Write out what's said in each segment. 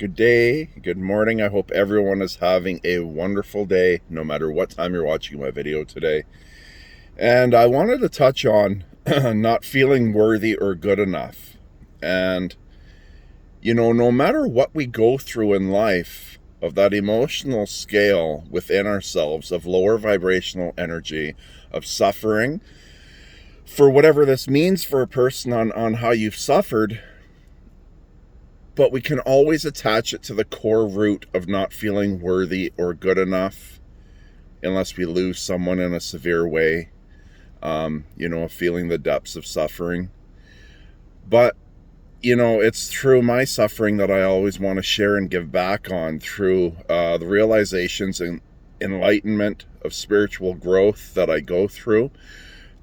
Good day, good morning. I hope everyone is having a wonderful day, no matter what time you're watching my video today. And I wanted to touch on not feeling worthy or good enough. And, no matter what we go through in life, of that emotional scale within ourselves, of lower vibrational energy, of suffering, for whatever this means for a person on how you've suffered, but we can always attach it to the core root of not feeling worthy or good enough unless we lose someone in a severe way, feeling the depths of suffering. But, it's through my suffering that I always want to share and give back on, through the realizations and enlightenment of spiritual growth that I go through,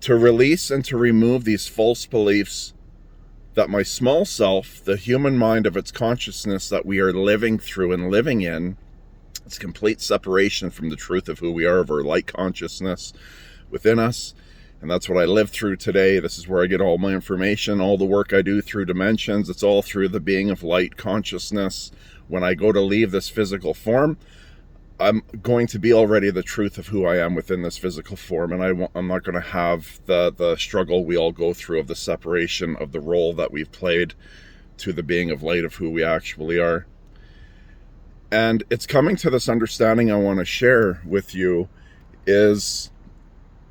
to release and to remove these false beliefs that my small self, the human mind of its consciousness that we are living through and living in, it's complete separation from the truth of who we are, of our light consciousness within us. And that's what I live through today. This is where I get all my information, all the work I do through dimensions. It's all through the being of light consciousness. When I go to leave this physical form, I'm going to be already the truth of who I am within this physical form, and I'm not going to have the struggle we all go through of the separation of the role that we've played to the being of light of who we actually are. And it's coming to this understanding I want to share with you is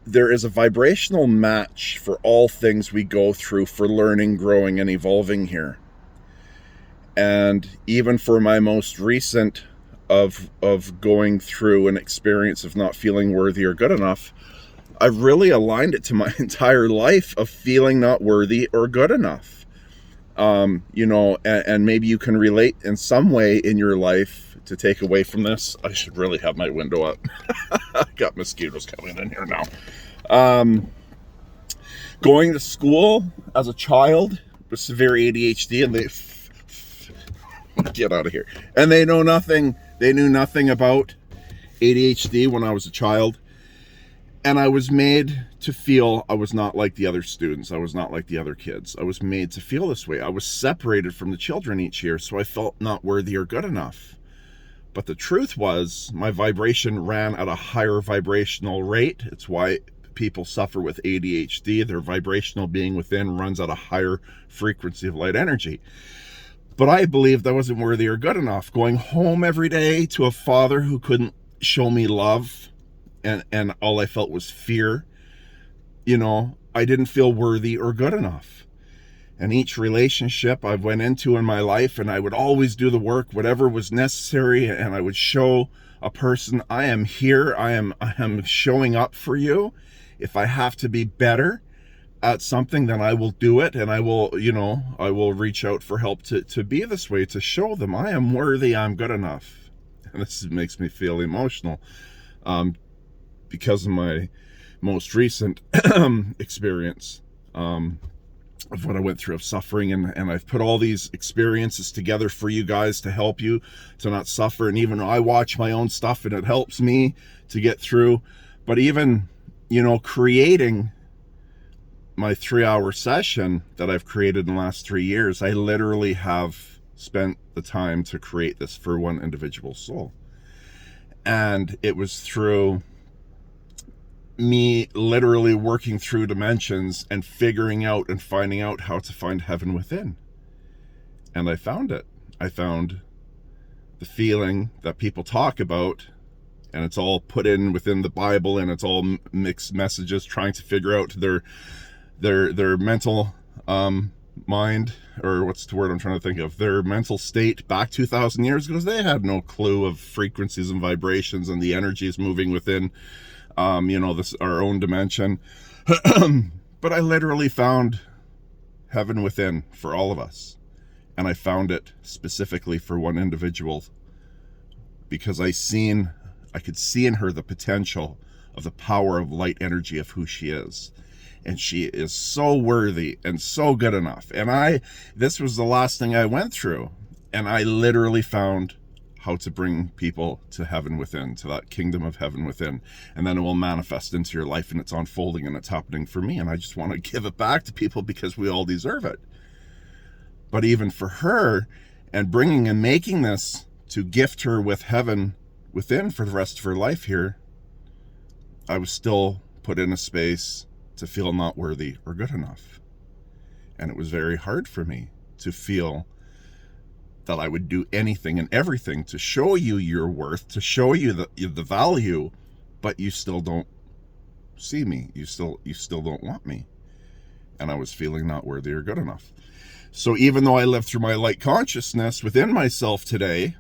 there is a vibrational match for all things we go through for learning, growing, and evolving here. And even for my most recent of going through an experience of not feeling worthy or good enough, I've really aligned it to my entire life of feeling not worthy or good enough. And maybe you can relate in some way in your life to take away from this. I should really have my window up. I got mosquitoes coming in here now. Going to school as a child with severe ADHD, and they get out of here. And they knew nothing about ADHD when I was a child. And I was made to feel I was not like the other students. I was not like the other kids. I was made to feel this way. I was separated from the children each year, so I felt not worthy or good enough. But the truth was, my vibration ran at a higher vibrational rate. It's why people suffer with ADHD. Their vibrational being within runs at a higher frequency of light energy. But I believed I wasn't worthy or good enough. Going home every day to a father who couldn't show me love, and all I felt was fear. I didn't feel worthy or good enough. And each relationship I went into in my life, and I would always do the work, whatever was necessary, and I would show a person, I am here, I am showing up for you. If I have to be better at something, then I will do it, and I will reach out for help to be this way, to show them I am worthy, I'm good enough. And this makes me feel emotional because of my most recent experience of what I went through of suffering, and I've put all these experiences together for you guys to help you to not suffer. And even I watch my own stuff and it helps me to get through. But even creating my 3-hour session that I've created in the last 3 years, I literally have spent the time to create this for one individual soul. And it was through me literally working through dimensions and figuring out and finding out how to find heaven within. And I found it. I found the feeling that people talk about, and it's all put in within the Bible, and it's all mixed messages trying to figure out their mental mind, or what's the word I'm trying to think of, their mental state back 2,000 years ago, because they had no clue of frequencies and vibrations and the energies moving within this our own dimension. But I literally found heaven within for all of us, and I found it specifically for one individual because I could see in her the potential of the power of light energy of who she is. And she is so worthy and so good enough. And this was the last thing I went through. And I literally found how to bring people to heaven within, to that kingdom of heaven within. And then it will manifest into your life, and it's unfolding, and it's happening for me. And I just want to give it back to people because we all deserve it. But even for her, and bringing and making this to gift her with heaven within for the rest of her life here, I was still put in a space to feel not worthy or good enough. And it was very hard for me to feel that I would do anything and everything to show you your worth, to show you the value, but you still don't see me. You still don't want me. And I was feeling not worthy or good enough. So even though I live through my light consciousness within myself today,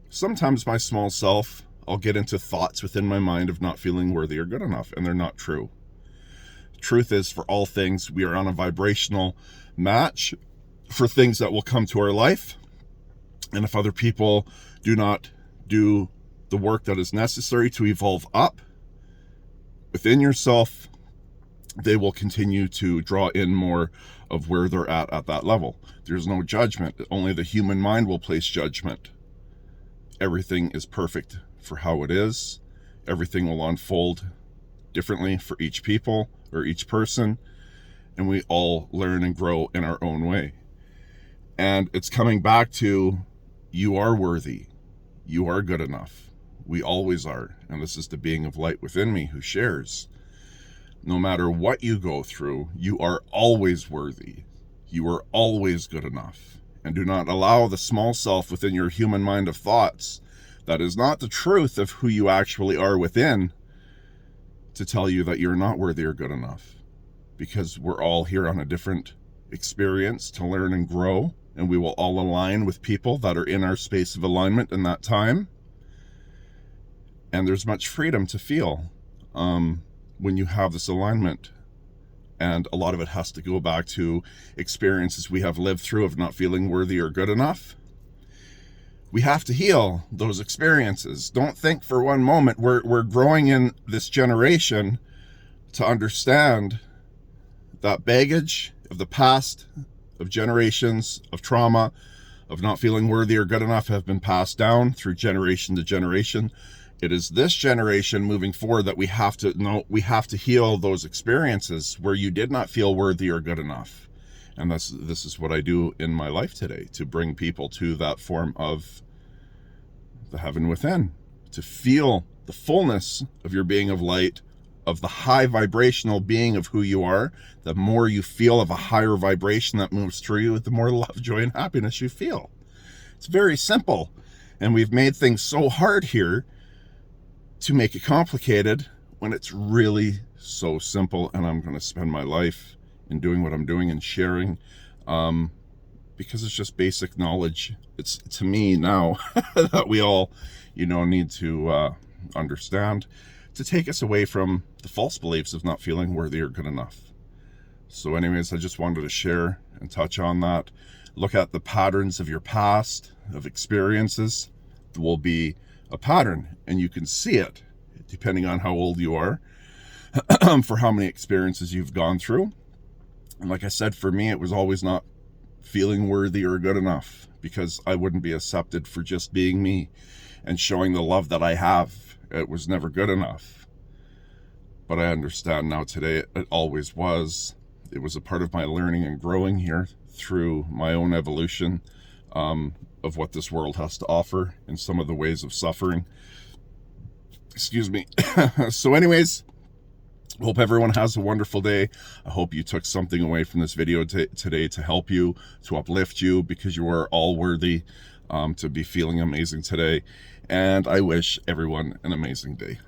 sometimes my small self, I'll get into thoughts within my mind of not feeling worthy or good enough, and they're not true. Truth is, for all things, we are on a vibrational match for things that will come to our life. And if other people do not do the work that is necessary to evolve up within yourself, they will continue to draw in more of where they're at that level. There's no judgment. Only the human mind will place judgment. Everything is perfect for how it is. Everything will unfold differently for each people or each person, and we all learn and grow in our own way. And it's coming back to, you are worthy. You are good enough. We always are. And this is the being of light within me who shares. No matter what you go through, you are always worthy. You are always good enough. And do not allow the small self within your human mind of thoughts that is not the truth of who you actually are within to tell you that you're not worthy or good enough. Because we're all here on a different experience to learn and grow, and we will all align with people that are in our space of alignment in that time. And there's much freedom to feel when you have this alignment. And a lot of it has to go back to experiences we have lived through of not feeling worthy or good enough. We have to heal those experiences. Don't think for one moment we're growing in this generation to understand that baggage of the past, of generations of trauma, of not feeling worthy or good enough have been passed down through generation to generation. It is this generation moving forward that we have to heal those experiences where you did not feel worthy or good enough. And this is what I do in my life today, to bring people to that form of the heaven within, to feel the fullness of your being of light, of the high vibrational being of who you are. The more you feel of a higher vibration that moves through you, the more love, joy, and happiness you feel. It's very simple. And we've made things so hard here to make it complicated when it's really so simple. And I'm going to spend my life in doing what I'm doing and sharing, because it's just basic knowledge. It's, to me now, that we all, need to understand, to take us away from the false beliefs of not feeling worthy or good enough. So anyways, I just wanted to share and touch on that. Look at the patterns of your past, of experiences. There will be a pattern, and you can see it depending on how old you are, for how many experiences you've gone through. And like I said, for me, it was always not feeling worthy or good enough, because I wouldn't be accepted for just being me and showing the love that I have. It was never good enough. But I understand now today it always was. It was a part of my learning and growing here through my own evolution of what this world has to offer and some of the ways of suffering. Excuse me. So anyways, hope everyone has a wonderful day. I hope you took something away from this video today to help you, to uplift you, because you are all worthy to be feeling amazing today. And I wish everyone an amazing day.